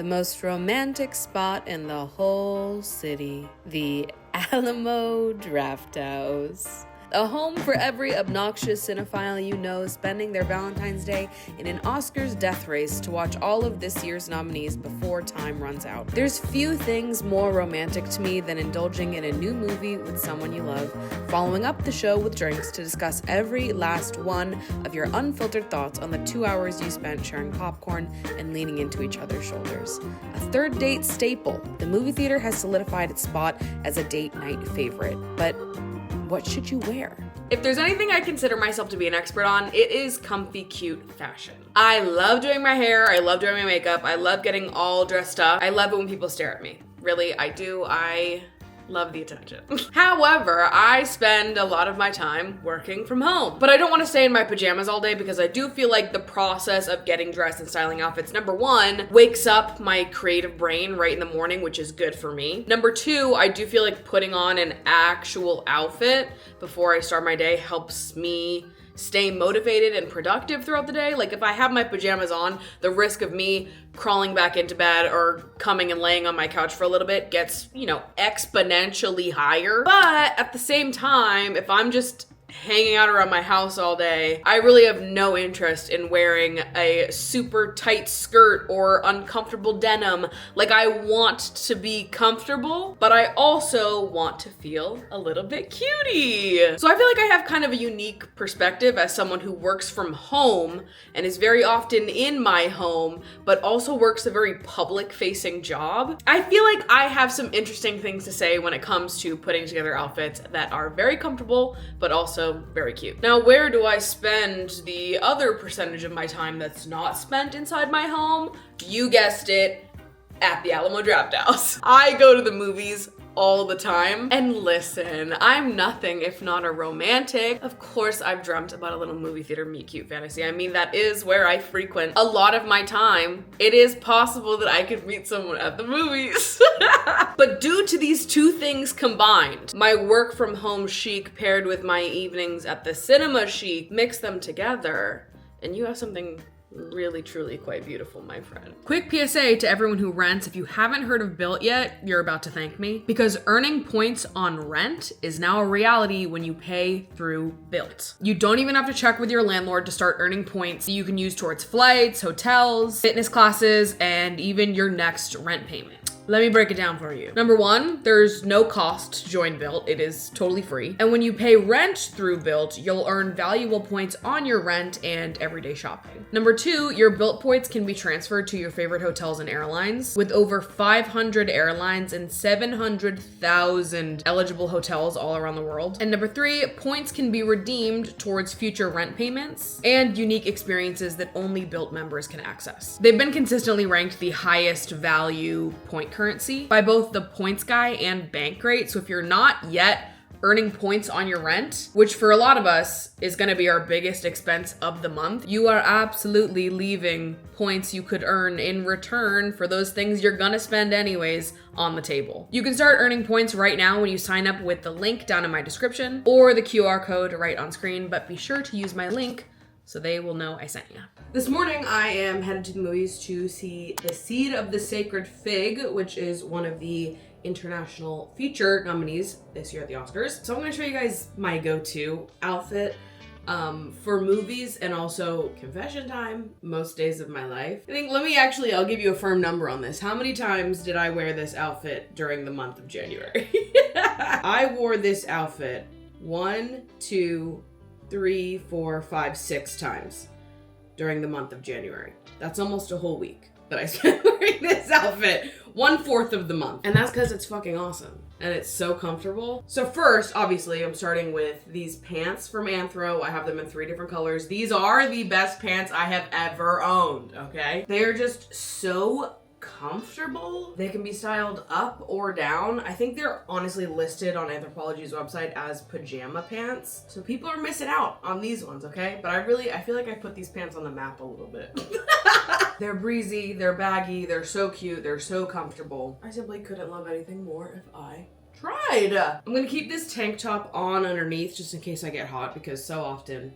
the most romantic spot in the whole city, the Alamo Drafthouse. A home for every obnoxious cinephile you know spending their Valentine's Day in an Oscars death race to watch all of this year's nominees before time runs out. There's few things more romantic to me than indulging in a new movie with someone you love, following up the show with drinks to discuss every last one of your unfiltered thoughts on the 2 hours you spent sharing popcorn and leaning into each other's shoulders. A third date staple, the movie theater has solidified its spot as a date night favorite. But what should you wear? If there's anything I consider myself to be an expert on, it is comfy, cute fashion. I love doing my hair, I love doing my makeup, I love getting all dressed up. I love it when people stare at me. Really, I do. I love the attention. However, I spend a lot of my time working from home. But I don't want to stay in my pajamas all day because I do feel like the process of getting dressed and styling outfits, number one, wakes up my creative brain right in the morning, which is good for me. Number two, I do feel like putting on an actual outfit before I start my day helps me stay motivated and productive throughout the day. Like if I have my pajamas on, the risk of me crawling back into bed or coming and laying on my couch for a little bit gets, exponentially higher. But at the same time, if I'm just hanging out around my house all day, I really have no interest in wearing a super tight skirt or uncomfortable denim. Like I want to be comfortable, but I also want to feel a little bit cutie. So I feel like I have kind of a unique perspective as someone who works from home and is very often in my home, but also works a very public facing job. I feel like I have some interesting things to say when it comes to putting together outfits that are very comfortable, but also very cute. Now, where do I spend the other percentage of my time that's not spent inside my home? You guessed it, at the Alamo Drafthouse. I go to the movies all the time. And listen, I'm nothing if not a romantic. Of course, I've dreamt about a little movie theater meet cute fantasy. I mean, that is where I frequent a lot of my time. It is possible that I could meet someone at the movies. But due to these two things combined, my work from home chic paired with my evenings at the cinema chic, mix them together, and you have something really, truly quite beautiful, my friend. Quick PSA to everyone who rents. If you haven't heard of Built yet, you're about to thank me, because earning points on rent is now a reality when you pay through Built. You don't even have to check with your landlord to start earning points you can use towards flights, hotels, fitness classes, and even your next rent payment. Let me break it down for you. Number one, there's no cost to join Built. It is totally free. And when you pay rent through Built, you'll earn valuable points on your rent and everyday shopping. Number two, your Built points can be transferred to your favorite hotels and airlines. With over 500 airlines and 700,000 eligible hotels all around the world. And number three, points can be redeemed towards future rent payments and unique experiences that only Built members can access. They've been consistently ranked the highest value point currency by both the Points Guy and Bankrate. So if you're not yet earning points on your rent, which for a lot of us is going to be our biggest expense of the month, you are absolutely leaving points you could earn in return for those things you're going to spend anyways on the table. You can start earning points right now when you sign up with the link down in my description or the QR code right on screen, but be sure to use my link so they will know I sent you. This morning, I am headed to the movies to see The Seed of the Sacred Fig, which is one of the international feature nominees this year at the Oscars. So I'm gonna show you guys my go-to outfit for movies and also confession time most days of my life. I'll give you a firm number on this. How many times did I wear this outfit during the month of January? I wore this outfit 1, 2, 3, 4, 5, 6 times during the month of January. That's almost a whole week that I spent wearing this outfit. 1/4 of the month. And that's because it's fucking awesome. And it's so comfortable. So first, obviously, I'm starting with these pants from Anthro. I have them in 3 different colors. These are the best pants I have ever owned, okay? They are just so comfortable. They can be styled up or down. I think they're honestly listed on Anthropologie's website as pajama pants. So people are missing out on these ones, okay? But I feel like I put these pants on the map a little bit. They're breezy, they're baggy, they're so cute, they're so comfortable. I simply couldn't love anything more if I tried. I'm gonna keep this tank top on underneath just in case I get hot, because so often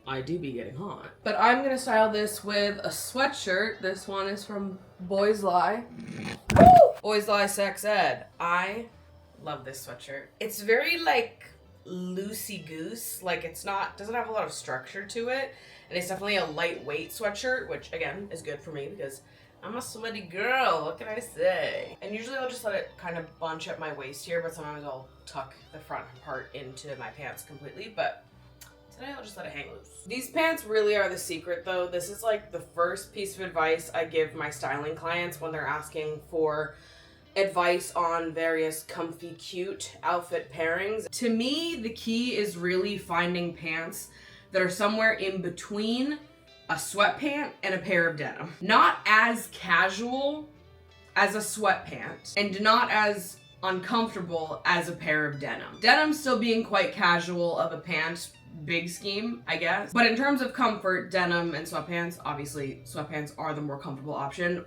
I do be getting hot. But I'm gonna style this with a sweatshirt. This one is from Boys Lie. Woo! Boys Lie Sex Ed. I love this sweatshirt. It's very like loosey-goose. Like doesn't have a lot of structure to it. And it's definitely a lightweight sweatshirt, which again is good for me because I'm a sweaty girl, what can I say? And usually I'll just let it kind of bunch at my waist here, but sometimes I'll tuck the front part into my pants completely, but today I'll just let it hang loose. These pants really are the secret though. This is like the first piece of advice I give my styling clients when they're asking for advice on various comfy, cute outfit pairings. To me, the key is really finding pants that are somewhere in between a sweatpant and a pair of denim. Not as casual as a sweatpant and not as uncomfortable as a pair of denim. Denim still being quite casual of a pant, big scheme, I guess. But in terms of comfort, denim and sweatpants, obviously sweatpants are the more comfortable option.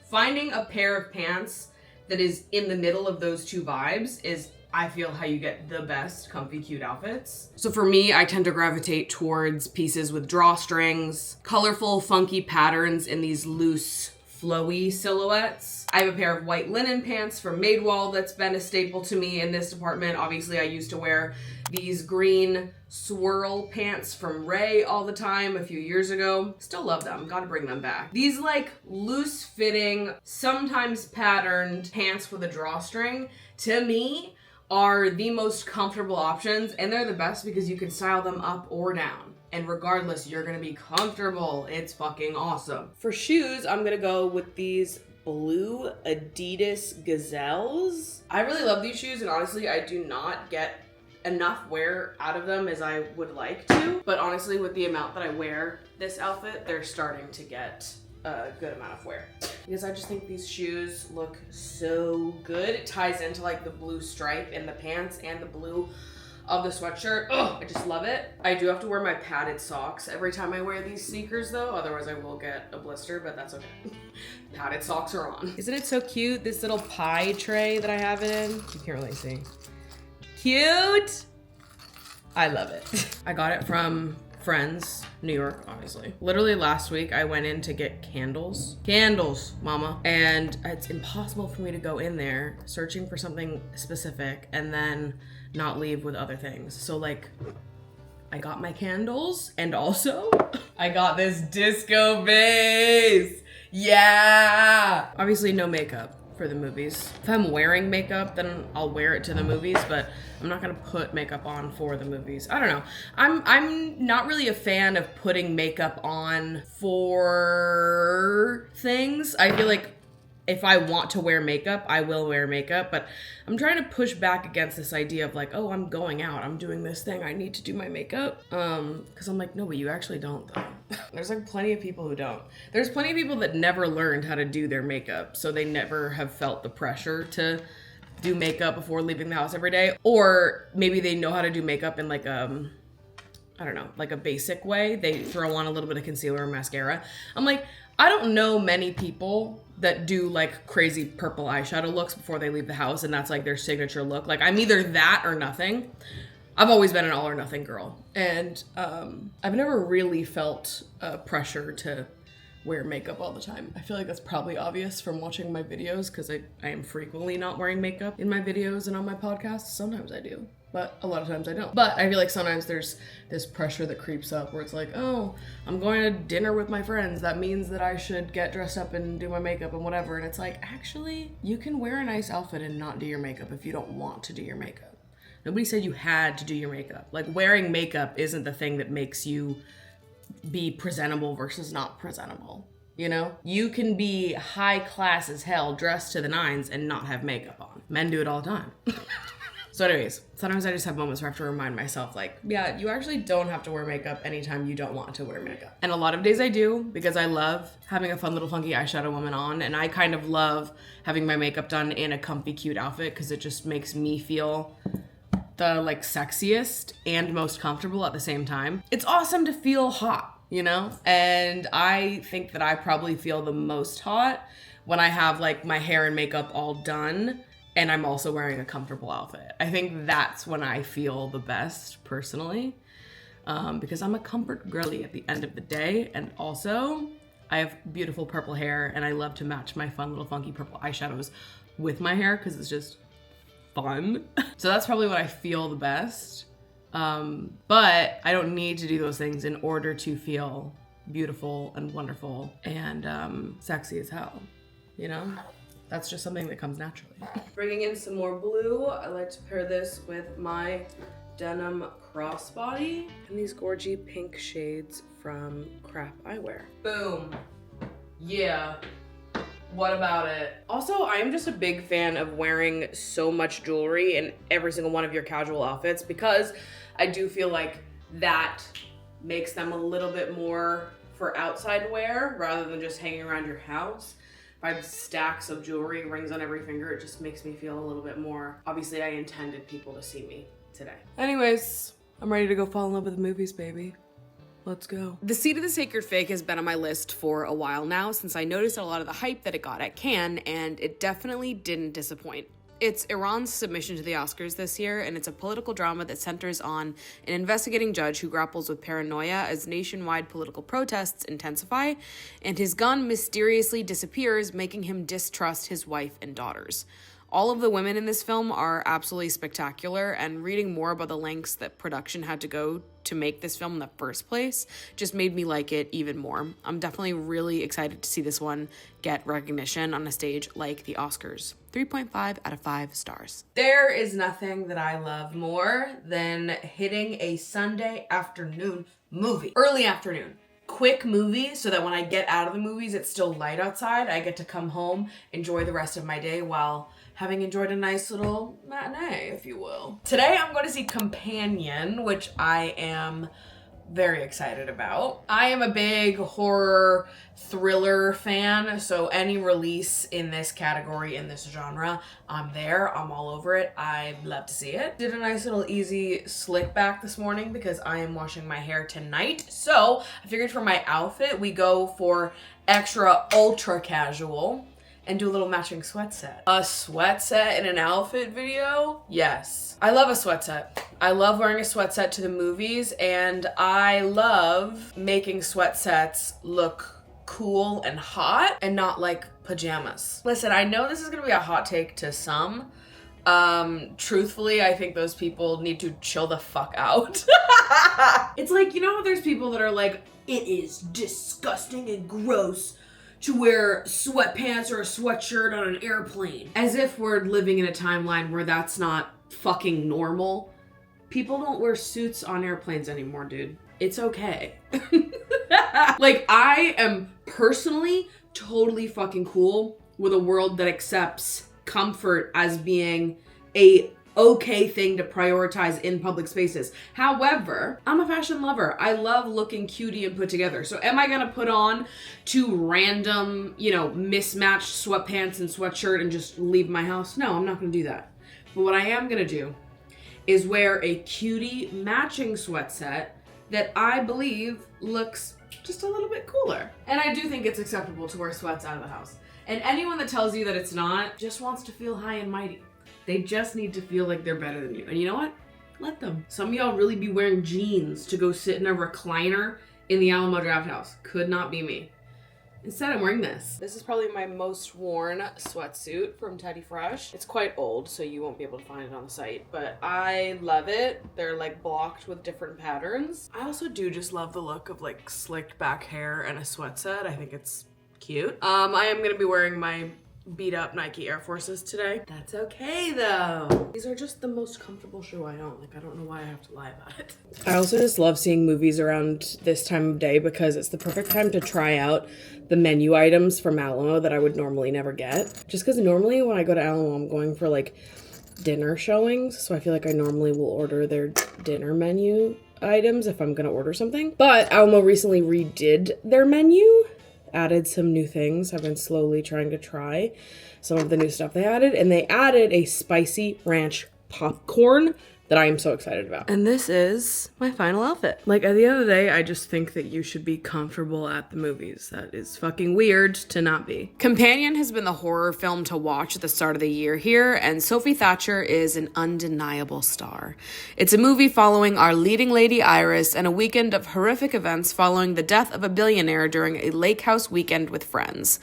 Finding a pair of pants that is in the middle of those two vibes is, I feel, how you get the best comfy, cute outfits. So for me, I tend to gravitate towards pieces with drawstrings, colorful, funky patterns in these loose, flowy silhouettes. I have a pair of white linen pants from Madewell that's been a staple to me in this department. Obviously, I used to wear these green swirl pants from Ray all the time a few years ago. Still love them, gotta bring them back. These like loose fitting, sometimes patterned pants with a drawstring, to me, are the most comfortable options, and they're the best because you can style them up or down. And regardless, you're gonna be comfortable. It's fucking awesome. For shoes, I'm gonna go with these blue Adidas Gazelles. I really love these shoes, and honestly, I do not get enough wear out of them as I would like to. But honestly, with the amount that I wear this outfit, they're starting to get a good amount of wear. Because I just think these shoes look so good. It ties into like the blue stripe in the pants and the blue of the sweatshirt. Oh, I just love it. I do have to wear my padded socks every time I wear these sneakers though, otherwise I will get a blister, but that's okay. Padded socks are on. Isn't it so cute, this little pie tray that I have it in? You can't really see. Cute! I love it. I got it from Friends, New York, obviously. Literally last week, I went in to get candles. Candles, mama. And it's impossible for me to go in there searching for something specific and then not leave with other things. So like, I got my candles and also I got this disco base. Yeah! Obviously no makeup for the movies. If I'm wearing makeup, then I'll wear it to the movies, but I'm not gonna put makeup on for the movies. I don't know. I'm not really a fan of putting makeup on for things. I feel like if I want to wear makeup, I will wear makeup, but I'm trying to push back against this idea of like, oh, I'm going out, I'm doing this thing, I need to do my makeup. Cause I'm like, no, but you actually don't though. There's like plenty of people who don't. There's plenty of people that never learned how to do their makeup, so they never have felt the pressure to do makeup before leaving the house every day. Or maybe they know how to do makeup in like I don't know, like a basic way. They throw on a little bit of concealer or mascara. I'm like, I don't know many people that do like crazy purple eyeshadow looks before they leave the house and that's like their signature look. Like I'm either that or nothing. I've always been an all or nothing girl. And I've never really felt pressure to wear makeup all the time. I feel like that's probably obvious from watching my videos because I am frequently not wearing makeup in my videos and on my podcasts. Sometimes I do, but a lot of times I don't. But I feel like sometimes there's this pressure that creeps up where it's like, oh, I'm going to dinner with my friends. That means that I should get dressed up and do my makeup and whatever. And it's like, actually, you can wear a nice outfit and not do your makeup if you don't want to do your makeup. Nobody said you had to do your makeup. Like wearing makeup isn't the thing that makes you be presentable versus not presentable. You know, you can be high class as hell, dressed to the nines and not have makeup on. Men do it all the time. So anyways, sometimes I just have moments where I have to remind myself like, yeah, you actually don't have to wear makeup anytime you don't want to wear makeup. And a lot of days I do because I love having a fun little funky eyeshadow woman on, and I kind of love having my makeup done in a comfy, cute outfit because it just makes me feel the like sexiest and most comfortable at the same time. It's awesome to feel hot, you know? And I think that I probably feel the most hot when I have like my hair and makeup all done and I'm also wearing a comfortable outfit. I think that's when I feel the best personally. because I'm a comfort girly at the end of the day. And also, I have beautiful purple hair and I love to match my fun little funky purple eyeshadows with my hair because it's just fun. So that's probably what I feel the best. But I don't need to do those things in order to feel beautiful and wonderful and sexy as hell, you know? That's just something that comes naturally. Bringing in some more blue, I like to pair this with my denim crossbody and these gorgy pink shades from Crap Eyewear. Boom. Yeah. What about it? Also, I am just a big fan of wearing so much jewelry in every single one of your casual outfits because I do feel like that makes them a little bit more for outside wear rather than just hanging around your house. If I have stacks of jewelry, rings on every finger, it just makes me feel a little bit more. Obviously, I intended people to see me today. Anyways, I'm ready to go fall in love with the movies, baby. Let's go. The Seat of the Sacred Fake has been on my list for a while now since I noticed a lot of the hype that it got at Cannes, and it definitely didn't disappoint. It's Iran's submission to the Oscars this year, and it's a political drama that centers on an investigating judge who grapples with paranoia as nationwide political protests intensify, and his gun mysteriously disappears, making him distrust his wife and daughters. All of the women in this film are absolutely spectacular, and reading more about the lengths that production had to go to make this film in the first place just made me like it even more. I'm definitely really excited to see this one get recognition on a stage like the Oscars. 3.5 out of 5 stars. There is nothing that I love more than hitting a Sunday afternoon movie. Early afternoon. Quick movie so that when I get out of the movies, it's still light outside. I get to come home, enjoy the rest of my day while having enjoyed a nice little matinee, if you will. Today I'm going to see Companion, which I am very excited about. I am a big horror thriller fan, so any release in this category, in this genre, I'm there, I'm all over it. I love to see it. Did a nice little easy slick back this morning because I am washing my hair tonight. So I figured for my outfit, we go for extra ultra casual and do a little matching sweat set. A sweat set in an outfit video? Yes. I love a sweat set. I love wearing a sweat set to the movies, and I love making sweat sets look cool and hot and not like pajamas. Listen, I know this is gonna be a hot take to some. Truthfully, I think those people need to chill the fuck out. It's like, you know how there's people that are like, it is disgusting and gross to wear sweatpants or a sweatshirt on an airplane. As if we're living in a timeline where that's not fucking normal. People don't wear suits on airplanes anymore, dude. It's okay. Like, I am personally totally fucking cool with a world that accepts comfort as being a okay thing to prioritize in public spaces. However, I'm a fashion lover. I love looking cutie and put together. So am I gonna put on 2 random, mismatched sweatpants and sweatshirt and just leave my house? No, I'm not gonna do that. But what I am gonna do is wear a cutie matching sweat set that I believe looks just a little bit cooler. And I do think it's acceptable to wear sweats out of the house. And anyone that tells you that it's not just wants to feel high and mighty. They just need to feel like they're better than you. And you know what? Let them. Some of y'all really be wearing jeans to go sit in a recliner in the Alamo Drafthouse. Could not be me. Instead, I'm wearing this. This is probably my most worn sweatsuit from Teddy Fresh. It's quite old, so you won't be able to find it on the site, but I love it. They're like blocked with different patterns. I also do just love the look of like slicked back hair and a sweat set. I think it's cute. I am gonna be wearing my beat up Nike Air Forces today. That's okay though. These are just the most comfortable shoe I own. Like, I don't know why I have to lie about it. I also just love seeing movies around this time of day because it's the perfect time to try out the menu items from Alamo that I would normally never get. Just because normally when I go to Alamo, I'm going for like dinner showings. So I feel like I normally will order their dinner menu items if I'm gonna order something. But Alamo recently redid their menu, added some new things. I've been slowly trying to try some of the new stuff they added, and they added a spicy ranch popcorn that I am so excited about. And this is my final outfit. Like, at the end of the day, I just think that you should be comfortable at the movies. That is fucking weird to not be. Companion has been the horror film to watch at the start of the year here, and Sophie Thatcher is an undeniable star. It's a movie following our leading lady Iris and a weekend of horrific events following the death of a billionaire during a lake house weekend with friends.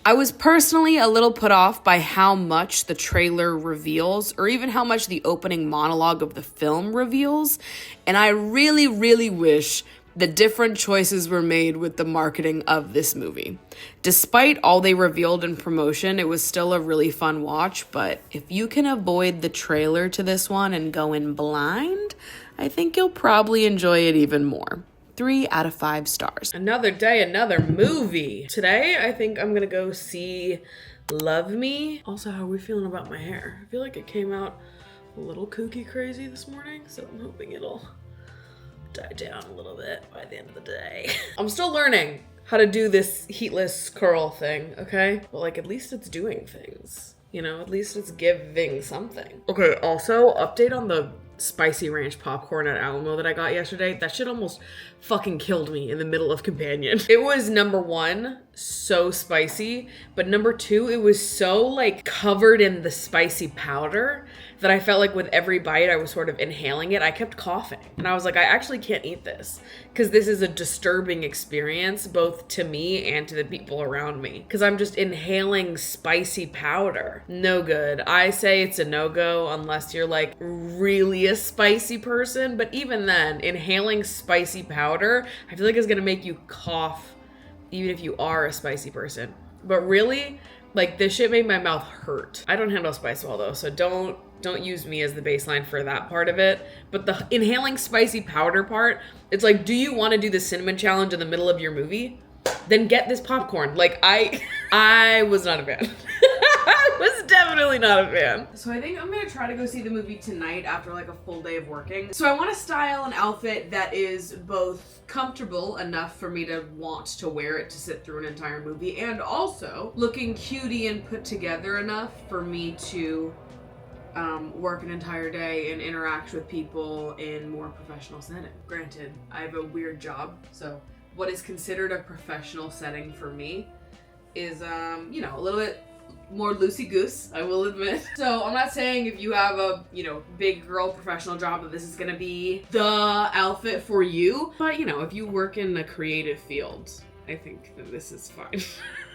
I was personally a little put off by how much the trailer reveals, or even how much the opening monologue of the film reveals, and I really, really wish that different choices were made with the marketing of this movie. Despite all they revealed in promotion, it was still a really fun watch, but if you can avoid the trailer to this one and go in blind, I think you'll probably enjoy it even more. 3 out of 5 stars. Another day, another movie. Today, I think I'm gonna go see Love Me. Also, how are we feeling about my hair? I feel like it came out a little kooky crazy this morning, so I'm hoping it'll die down a little bit by the end of the day. I'm still learning how to do this heatless curl thing, okay? But like, at least it's doing things. You know, at least it's giving something. Okay, also, update on the spicy ranch popcorn at Alamo that I got yesterday. That shit almost fucking killed me in the middle of Companion. It was, number one, so spicy, but number two, it was so like covered in the spicy powder that I felt like with every bite I was sort of inhaling it. I kept coughing and I was like, I actually can't eat this because this is a disturbing experience both to me and to the people around me because I'm just inhaling spicy powder. No good. I say it's a no-go unless you're like really a spicy person, but even then, inhaling spicy powder I feel like is gonna make you cough even if you are a spicy person. But really, like, this shit made my mouth hurt. I don't handle spice well though, so don't use me as the baseline for that part of it. But the inhaling spicy powder part, it's like, do you want to do the cinnamon challenge in the middle of your movie? Then get this popcorn. Like, I was not a fan. I was definitely not a fan. So I think I'm gonna try to go see the movie tonight after like a full day of working. So I want to style an outfit that is both comfortable enough for me to want to wear it to sit through an entire movie, and also looking cutie and put together enough for me to work an entire day and interact with people in more professional setting. Granted, I have a weird job, so what is considered a professional setting for me is, you know, a little bit more loosey-goose, I will admit. So I'm not saying if you have a, you know, big girl professional job that this is gonna be the outfit for you, but you know, if you work in a creative field, I think that this is fine.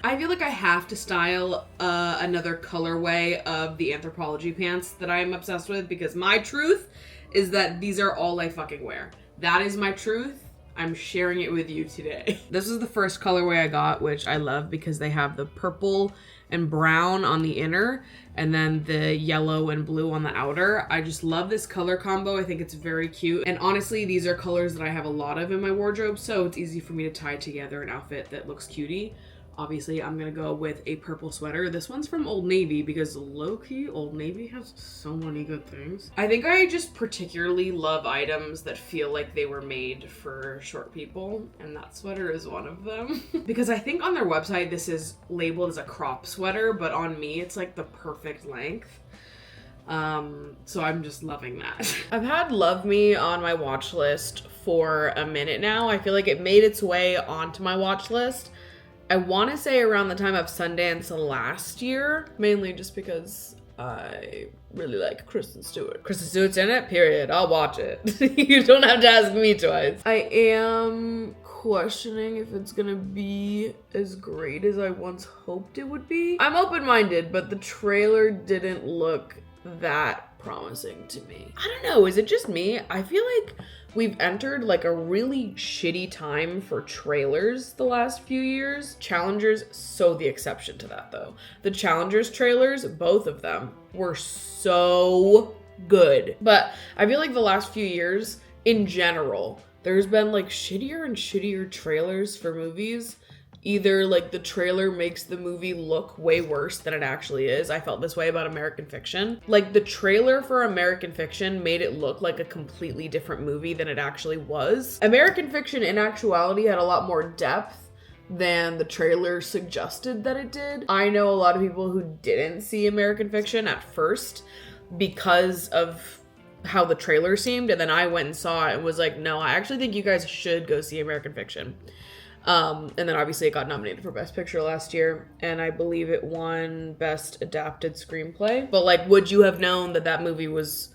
I feel like I have to style another colorway of the Anthropologie pants that I am obsessed with, because my truth is that these are all I fucking wear. That is my truth. I'm sharing it with you today. This is the first colorway I got, which I love because they have the purple and brown on the inner and then the yellow and blue on the outer. I just love this color combo. I think it's very cute. And honestly, these are colors that I have a lot of in my wardrobe, so it's easy for me to tie together an outfit that looks cutie. Obviously, I'm gonna go with a purple sweater. This one's from Old Navy because low-key, Old Navy has so many good things. I think I just particularly love items that feel like they were made for short people, and that sweater is one of them. Because I think on their website, this is labeled as a crop sweater, but on me, it's like the perfect length. So I'm just loving that. I've had Love Me on my watch list for a minute now. I feel like it made its way onto my watch list. I want to say around the time of Sundance last year, mainly just because I really like Kristen Stewart. Kristen Stewart's in it, period. I'll watch it. You don't have to ask me twice. I am questioning if it's gonna be as great as I once hoped it would be. I'm open-minded, but the trailer didn't look that promising to me. I don't know, is it just me? I feel like we've entered like a really shitty time for trailers the last few years. Challengers, so the exception to that though. The Challengers trailers, both of them, were so good. But I feel like the last few years, in general, there's been like shittier and shittier trailers for movies. Either like the trailer makes the movie look way worse than it actually is. I felt this way about American Fiction. Like the trailer for American Fiction made it look like a completely different movie than it actually was. American Fiction in actuality had a lot more depth than the trailer suggested that it did. I know a lot of people who didn't see American Fiction at first because of how the trailer seemed, and then I went and saw it and was like, no, I actually think you guys should go see American Fiction. And then obviously it got nominated for Best Picture last year, and I believe it won Best Adapted Screenplay. But like, would you have known that that movie was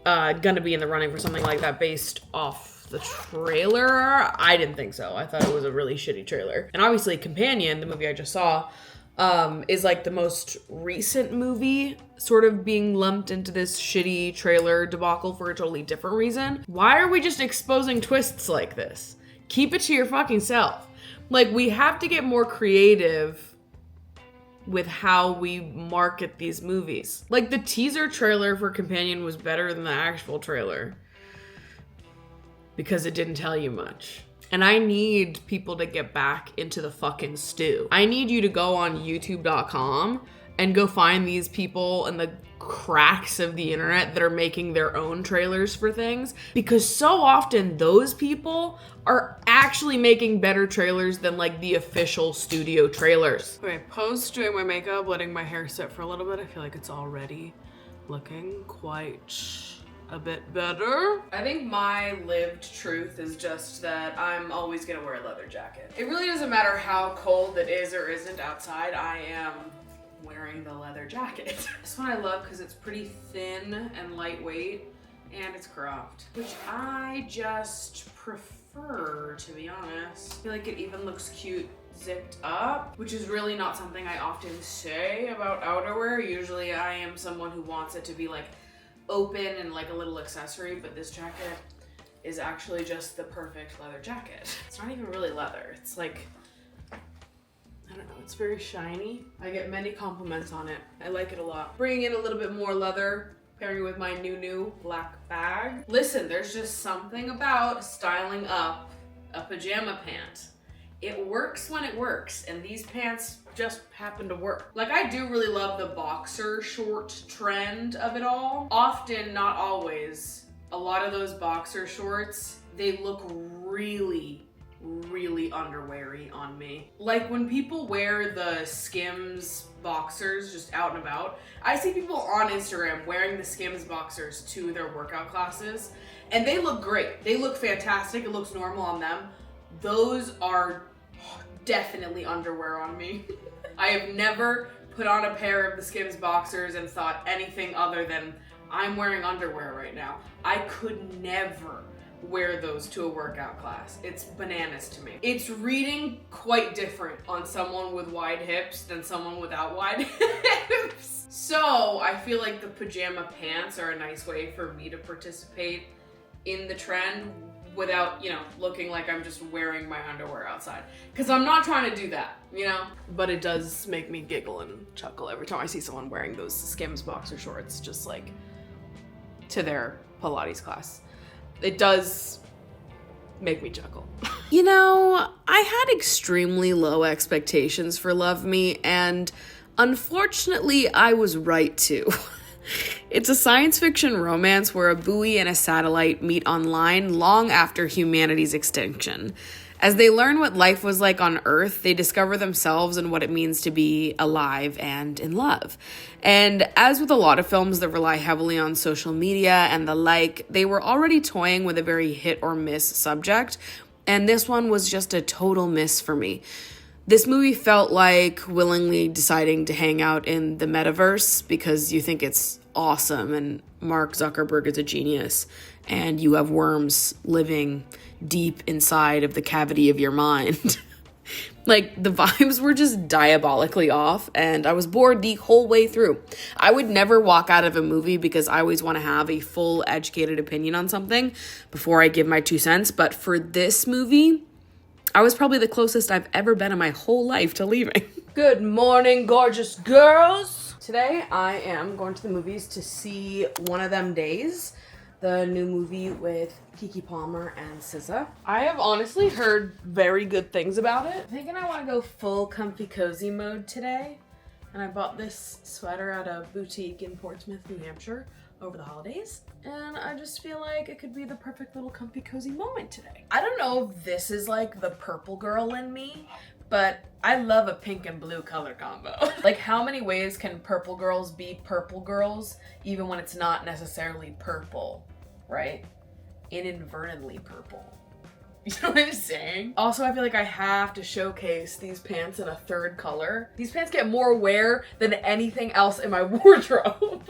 gonna be in the running for something like that based off the trailer? I didn't think so. I thought it was a really shitty trailer. And obviously Companion, the movie I just saw, is like the most recent movie sort of being lumped into this shitty trailer debacle for a totally different reason. Why are we just exposing twists like this? Keep it to your fucking self. Like, we have to get more creative with how we market these movies. Like, the teaser trailer for Companion was better than the actual trailer because it didn't tell you much. And I need people to get back into the fucking stew. I need you to go on youtube.com and go find these people in the cracks of the internet that are making their own trailers for things, because so often those people are actually making better trailers than like the official studio trailers. Okay, post doing my makeup, letting my hair sit for a little bit, I feel like it's already looking quite a bit better. I think my lived truth is just that I'm always gonna wear a leather jacket. It really doesn't matter how cold it is or isn't outside, I am wearing the leather jacket. This one I love because it's pretty thin and lightweight, and it's cropped, which I just prefer, to be honest. I feel like it even looks cute zipped up, which is really not something I often say about outerwear. Usually I am someone who wants it to be like open and like a little accessory, but this jacket is actually just the perfect leather jacket. It's not even really leather. It's like, I don't know, it's very shiny. I get many compliments on it. I like it a lot. Bringing in a little bit more leather, pairing it with my new black bag. Listen, there's just something about styling up a pajama pant. It works when it works, and these pants just happen to work. Like, I do really love the boxer short trend of it all. Often, not always, a lot of those boxer shorts, they look really underweary on me. Like, when people wear the Skims boxers just out and about, I see people on Instagram wearing the Skims boxers to their workout classes, and they look great. They look fantastic. It looks normal on them. Those are definitely underwear on me. I have never put on a pair of the Skims boxers and thought anything other than, I'm wearing underwear right now. I could never wear those to a workout class. It's bananas to me. It's reading quite different on someone with wide hips than someone without wide hips. So I feel like the pajama pants are a nice way for me to participate in the trend without, you know, looking like I'm just wearing my underwear outside. Because I'm not trying to do that, you know? But it does make me giggle and chuckle every time I see someone wearing those Skims boxer shorts, just like to their Pilates class. It does make me chuckle. You know, I had extremely low expectations for Love Me, and unfortunately, I was right too. It's a science fiction romance where a buoy and a satellite meet online long after humanity's extinction. As they learn what life was like on Earth, they discover themselves and what it means to be alive and in love. And as with a lot of films that rely heavily on social media and the like, they were already toying with a very hit or miss subject, and this one was just a total miss for me. This movie felt like willingly deciding to hang out in the metaverse because you think it's awesome and Mark Zuckerberg is a genius and you have worms living deep inside of the cavity of your mind. Like, the vibes were just diabolically off, and I was bored the whole way through. I would never walk out of a movie because I always want to have a full educated opinion on something before I give my 2 cents, but for this movie, I was probably the closest I've ever been in my whole life to leaving. Good morning, gorgeous girls! Today, I am going to the movies to see One of Them Days, the new movie with Keke Palmer and SZA. I have honestly heard very good things about it. I'm thinking I want to go full comfy cozy mode today. And I bought this sweater at a boutique in Portsmouth, New Hampshire over the holidays. And I just feel like it could be the perfect little comfy cozy moment today. I don't know if this is like the purple girl in me, but I love a pink and blue color combo. Like, how many ways can purple girls be purple girls even when it's not necessarily purple, right? Inadvertently purple. You know what I'm saying? Also, I feel like I have to showcase these pants in a third color. These pants get more wear than anything else in my wardrobe.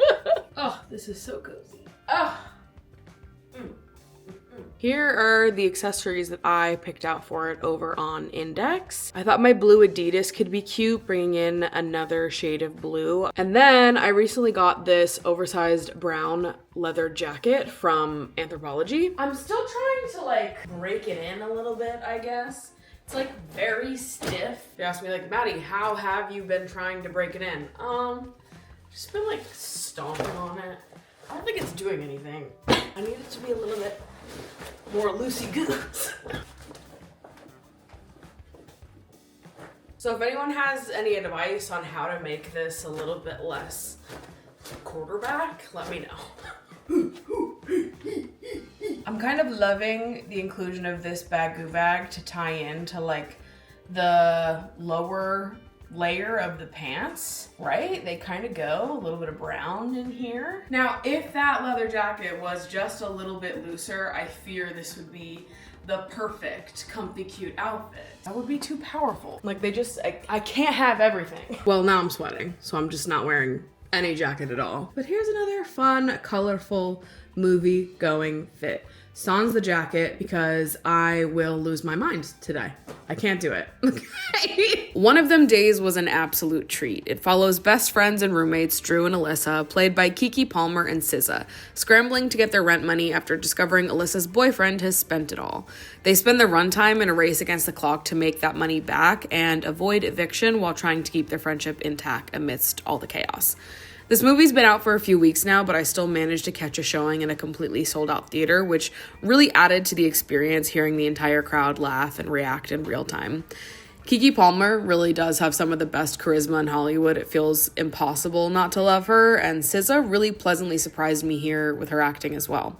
Oh, this is so cozy. Oh. Here are the accessories that I picked out for it over on Index. I thought my blue Adidas could be cute, bringing in another shade of blue. And then I recently got this oversized brown leather jacket from Anthropologie. I'm still trying to like break it in a little bit, I guess. It's like very stiff. They asked me like, Maddie, how have you been trying to break it in? Just been like stomping on it. I don't think it's doing anything. I need it to be a little bit more loosey-goosey. So if anyone has any advice on how to make this a little bit less quarterback, let me know. I'm kind of loving the inclusion of this bagoo bag to tie into like the lower layer of the pants, right? They kind of go a little bit of brown in here. Now, if that leather jacket was just a little bit looser, I fear this would be the perfect comfy cute outfit. That would be too powerful. Like they just, I can't have everything. Well, now I'm sweating, so I'm just not wearing any jacket at all. But here's another fun, colorful, movie going fit. Sans the jacket because I will lose my mind today. I can't do it. Okay. One of them days was an absolute treat. It follows best friends and roommates Drew and Alyssa, played by Keke Palmer and SZA, scrambling to get their rent money after discovering Alyssa's boyfriend has spent it all. They spend the runtime in a race against the clock to make that money back and avoid eviction while trying to keep their friendship intact amidst all the chaos. This movie's been out for a few weeks now, but I still managed to catch a showing in a completely sold out theater, which really added to the experience hearing the entire crowd laugh and react in real time. Keke Palmer really does have some of the best charisma in Hollywood. It feels impossible not to love her, and SZA really pleasantly surprised me here with her acting as well.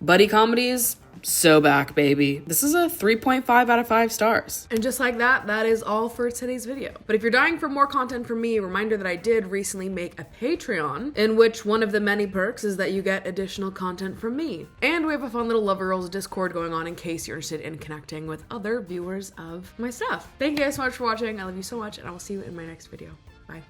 Buddy comedies, so back, baby. This is a 3.5 out of 5 stars. And just like that, that is all for today's video. But if you're dying for more content from me, a reminder that I did recently make a Patreon, in which one of the many perks is that you get additional content from me. And we have a fun little Lover Girls Discord going on in case you're interested in connecting with other viewers of my stuff. Thank you guys so much for watching. I love you so much, and I will see you in my next video. Bye.